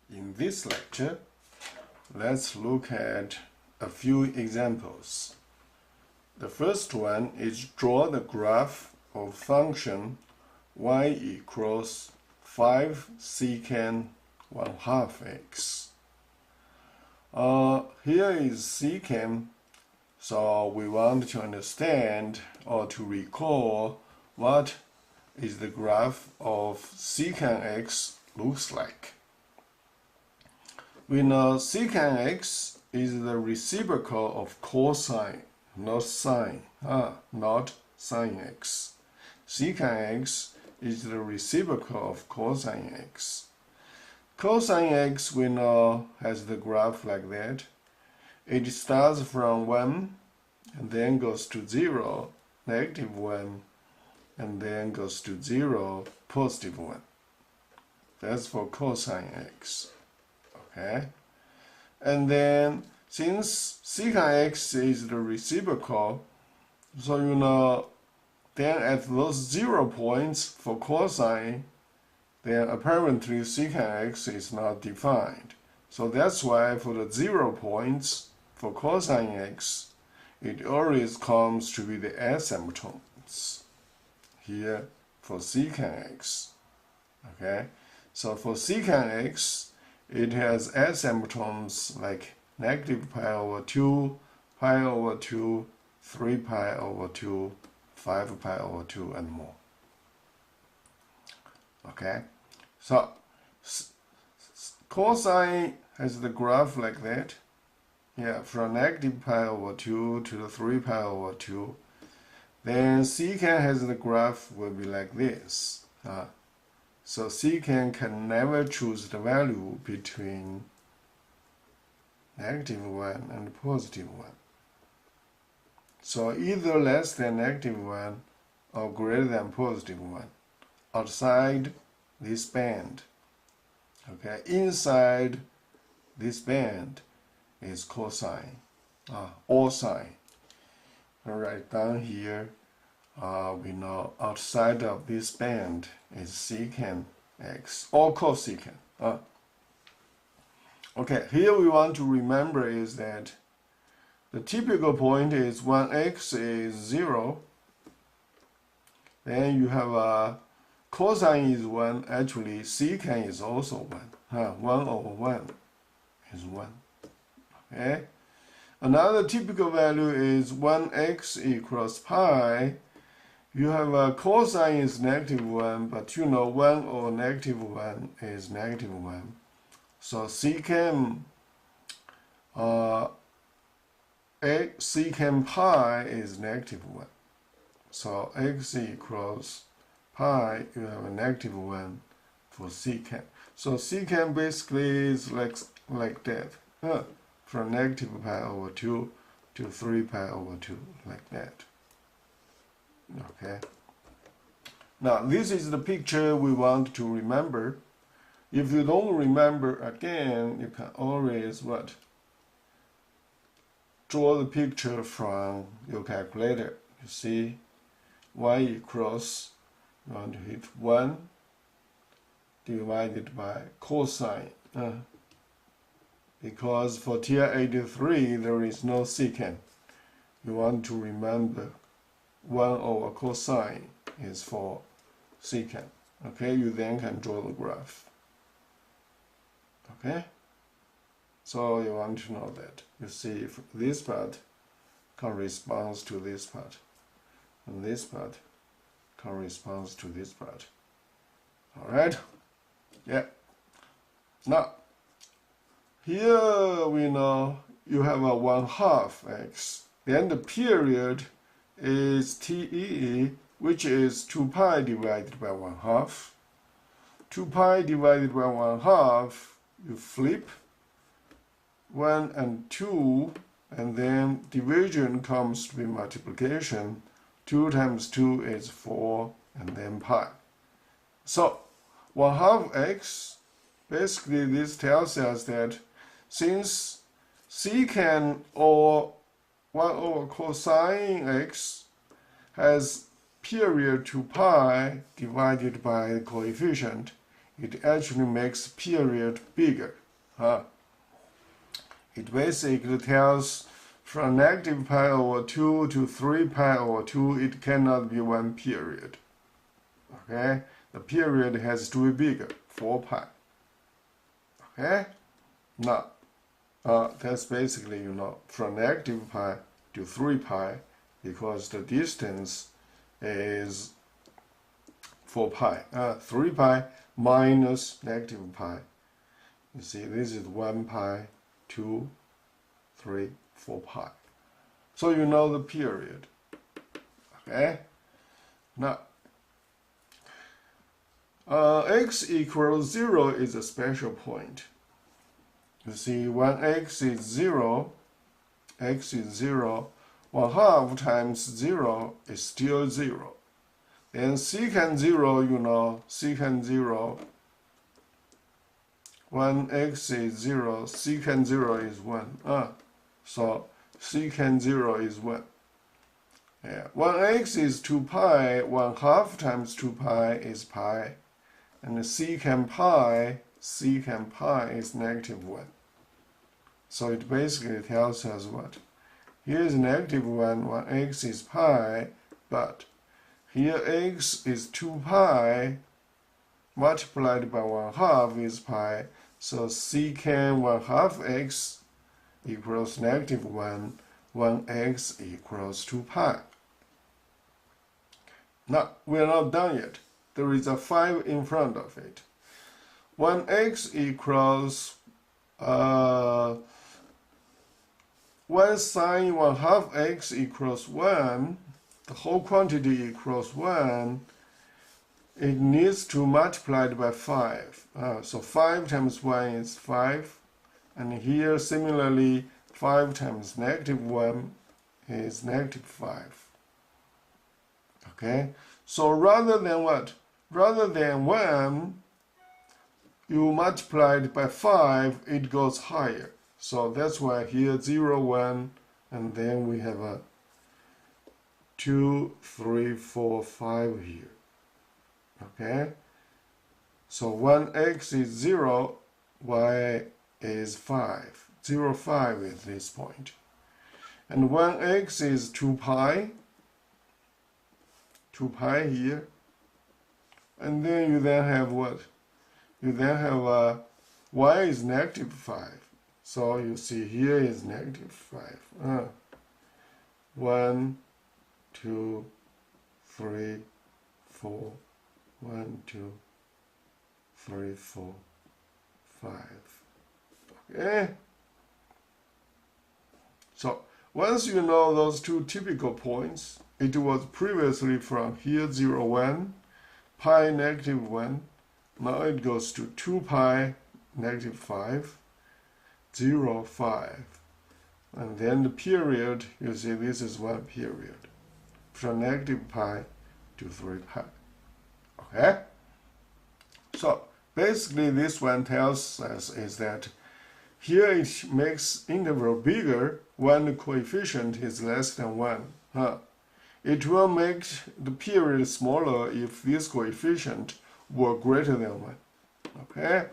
In this lecture, let's look at a few examples. The first one is draw the graph of function y equals 5 secant 1/2 x. Here is secant, so we want to understand or to recall what is the graph of secant x looks like. We know secant x is the reciprocal of cosine, not sine, not sine x. Secant x is the reciprocal of cosine x. Cosine x, we know, has the graph like that. It starts from 1 and then goes to 0, -1, and then goes to 0, +1. That's for cosine x. Okay? And then, since secant x is the reciprocal, so you know, then at those 0 points for cosine, then apparently secant x is not defined. So that's why for the 0 points for cosine x, it always comes to be the asymptotes here for secant x. Okay? So for secant x, it has asymptotes like -π/2, π/2, 3π/2, 5π/2, and more. Okay? So cosine has the graph like that. Yeah, from -π/2 to the 3π/2. Then secant has the graph will be like this. So secant can never choose the value between -1 and +1. So either less than -1 or greater than +1 outside this band. Okay, inside this band is cosine or sine. Right down here, we know outside of this band is secant x or cosecant. Okay, here we want to remember is that the typical point is when x is 0, then you have a cosine is 1, actually secant is also 1. 1/1 is 1. Okay? Another typical value is when x equals pi, you have a cosine is -1, but you know 1 or -1 is -1. So secant pi is -1. So x equals pi, you have a -1 for secant. So secant basically is like that, from -π/2 to 3π/2, like that. Okay. Now this is the picture we want to remember. If you don't remember again, you can always draw the picture from your calculator. You see, y equals, you want to hit 1 divided by cosine. Because for tier 83 there is no secant. You want to remember 1 over cosine is for secant. Okay, you then can draw the graph. Okay, so you want to know that. You see if this part corresponds to this part, and this part corresponds to this part. Alright? Yeah. Now, here we know you have a 1/2 x. Then the period is TE, which is 2 pi divided by 1/2. 2 pi divided by 1/2, you flip 1 and 2, and then division comes to be multiplication. 2 times 2 is 4, and then pi. So 1/2 x, basically this tells us that since secant or 1 over cosine x has period 2 pi divided by the coefficient, it actually makes period bigger. It basically tells from negative pi over 2 to 3 pi over 2, it cannot be one period. Okay, the period has to be bigger, 4 pi. Okay, now that's basically, from negative pi to 3 pi, because the distance is 4 pi. 3 pi minus negative pi. You see, this is 1 pi, 2, 3, 4 pi. So you know the period. Okay? Now, x equals 0 is a special point. You see, when x is 0, 1/2 times 0 is still 0. Then secant 0, secant 0, when x is 0, secant 0 is 1. So secant 0 is 1. Yeah. When x is 2 pi, 1/2 times 2 pi is pi. And secant pi is -1. So it basically tells us what? Here is -1 when x is pi, but here x is 2 pi multiplied by 1/2 is pi. So secant 1/2 x equals -1 when x equals 2 pi. Now, we are not done yet. There is a 5 in front of it. When x equals when sine 1/2 x equals 1, the whole quantity equals 1, it needs to multiply it by 5. So 5 times 1 is 5. And here, similarly, 5 times -1 is -5. Okay? So rather than what? Rather than 1, you multiply it by 5, it goes higher. So that's why here 0, 1, and then we have a 2, 3, 4, 5 here. Okay? So when x is 0, y is 5. 0, 5 is this point. And when x is 2 pi, 2 pi here, and then you then have what? You then have y is -5. So you see here is -5. 1, 2, 3, 4, 1, 2, 3, 4, 5. Okay? So once you know those two typical points, it was previously from here 0, 1, pi -1. Now it goes to 2 pi -5, 0, 5. And then the period, you see this is one period. From -pi to 3 pi. Okay? So basically this one tells us is that here it makes interval bigger when the coefficient is less than 1. It will make the period smaller if this coefficient were greater than 1. Okay?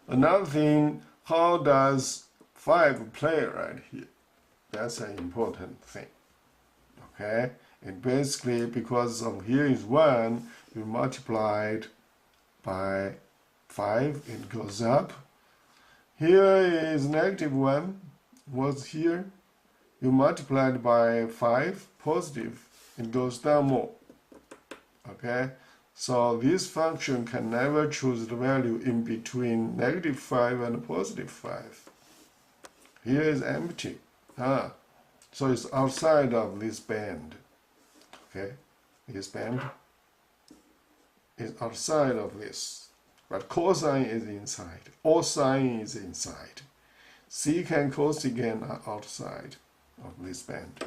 Another thing, how does 5 play right here? That's an important thing. Okay? It basically, because of here is 1, you multiply it by 5, it goes up. Here is -1, what's here? You multiply it by 5, positive, it goes down more. Okay? So this function can never choose the value in between -5 and +5. Here is empty. So it's outside of this band. Okay? This band is outside of this. But cosine is inside. Or sine is inside. Secant and cosecant are outside of this band.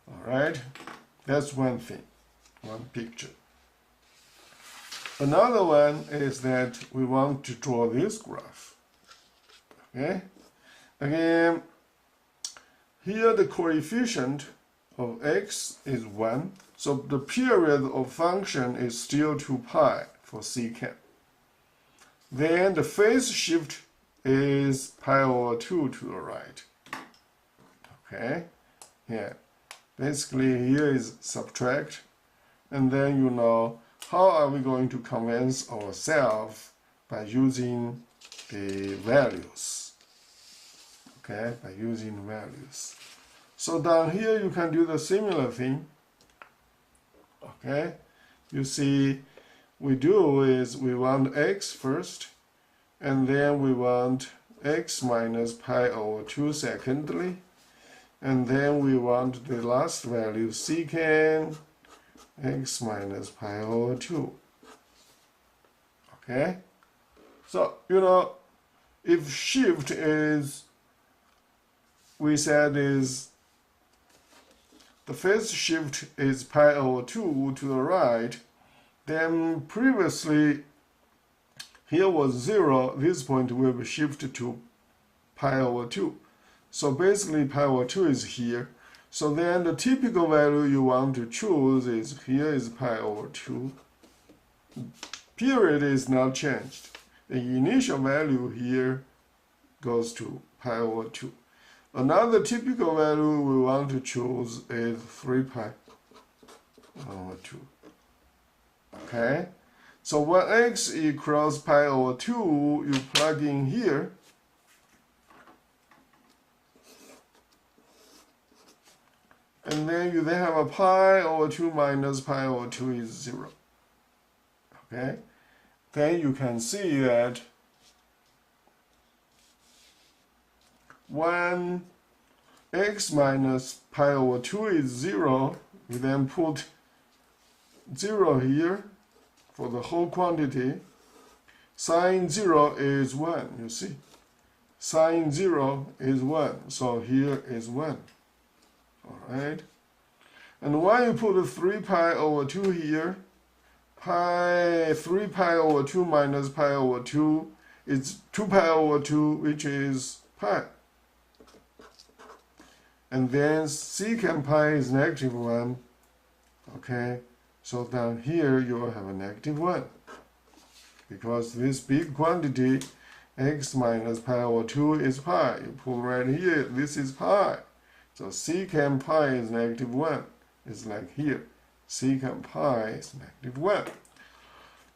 Alright? That's one thing. One picture. Another one is that we want to draw this graph. Okay? Again, here the coefficient of x is 1. So the period of function is still 2 pi for secant. then the phase shift is pi over 2 to the right. Okay, yeah. Basically, here is subtract, and then you know how are we going to convince ourselves by using the values. Okay, by using values. So down here you can do the similar thing. Okay, you see, we do is we want x first, and then we want x minus pi over 2 secondly, and then we want the last value secant x minus pi over 2. Okay, so you know, if shift is, we said is the phase shift is pi over 2 to the right, then previously here was 0, this point will be shifted to pi over 2. So basically pi over 2 is here. So then the typical value you want to choose is here is pi over 2. Period is not changed. The initial value here goes to pi over 2. Another typical value we want to choose is 3 pi over 2. Okay? So when x equals pi over 2, you plug in here. And then you then have a pi over 2 minus pi over 2 is 0. Okay? Then you can see that when x minus pi over 2 is 0, you then put 0 here for the whole quantity. Sine 0 is 1, you see. Sine 0 is 1, so here is 1. Alright? And when you put 3 pi over 2 here, 3 pi over 2 minus pi over 2 is 2 pi over 2, which is pi. And then secant pi is negative 1. Okay, so down here you will have a negative 1. Because this big quantity, x minus pi over 2 is pi. You put right here, this is pi. So secant pi is negative 1. It's like here. Secant pi is negative 1.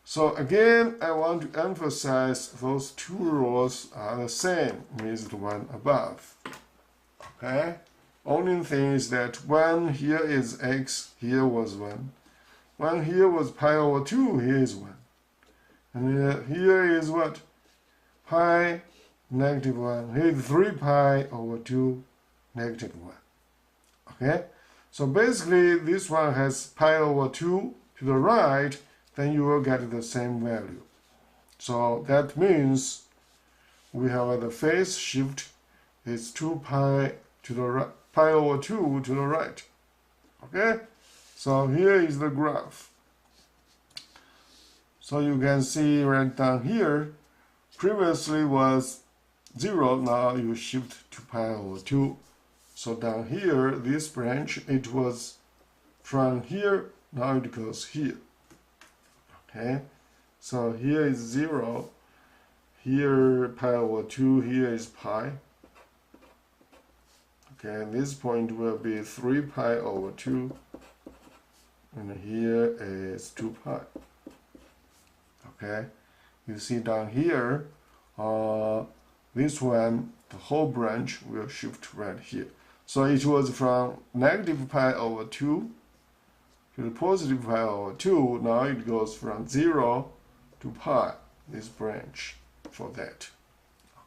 So again, I want to emphasize those two rules are the same with the one above. Okay? Only thing is that when here is x, here was 1. When here was pi over 2, here is 1. And here is what? Pi, negative 1. Here is 3 pi over 2, negative 1. Okay? So basically, this one has pi over 2 to the right, then you will get the same value. So that means we have the phase shift is 2 pi to the right, pi over 2 to the right. Okay? So here is the graph. So you can see right down here, previously was 0, now you shift to pi over 2. So down here, this branch, it was from here, now it goes here. Okay? So here is 0, here pi over 2, here is pi. Okay, and this point will be 3 pi over 2, and here is 2 pi. Okay, you see down here, this one, the whole branch will shift right here. So it was from negative pi over 2 to the positive pi over 2. Now it goes from 0 to pi, this branch for that.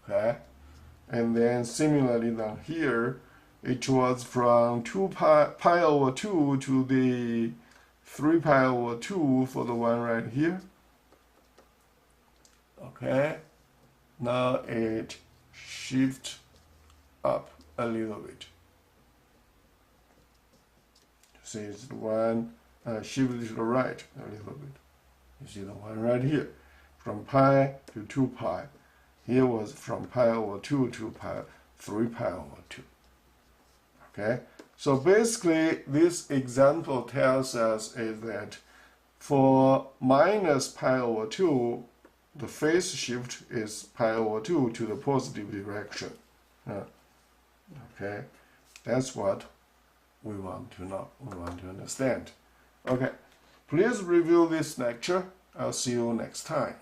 Okay, and then similarly down here, it was from 2 pi over 2 to the 3 pi over 2 for the one right here. Okay, now it shifts up a little bit. See, it's the one shifted to the right a little bit. You see the one right here, from pi to 2 pi. Here was from pi over 2 to pi, 3 pi over 2. Okay, so basically this example tells us is that for minus pi over 2, the phase shift is pi over 2 to the positive direction. Okay, that's what we want to know, we want to understand. Okay, please review this lecture. I'll see you next time.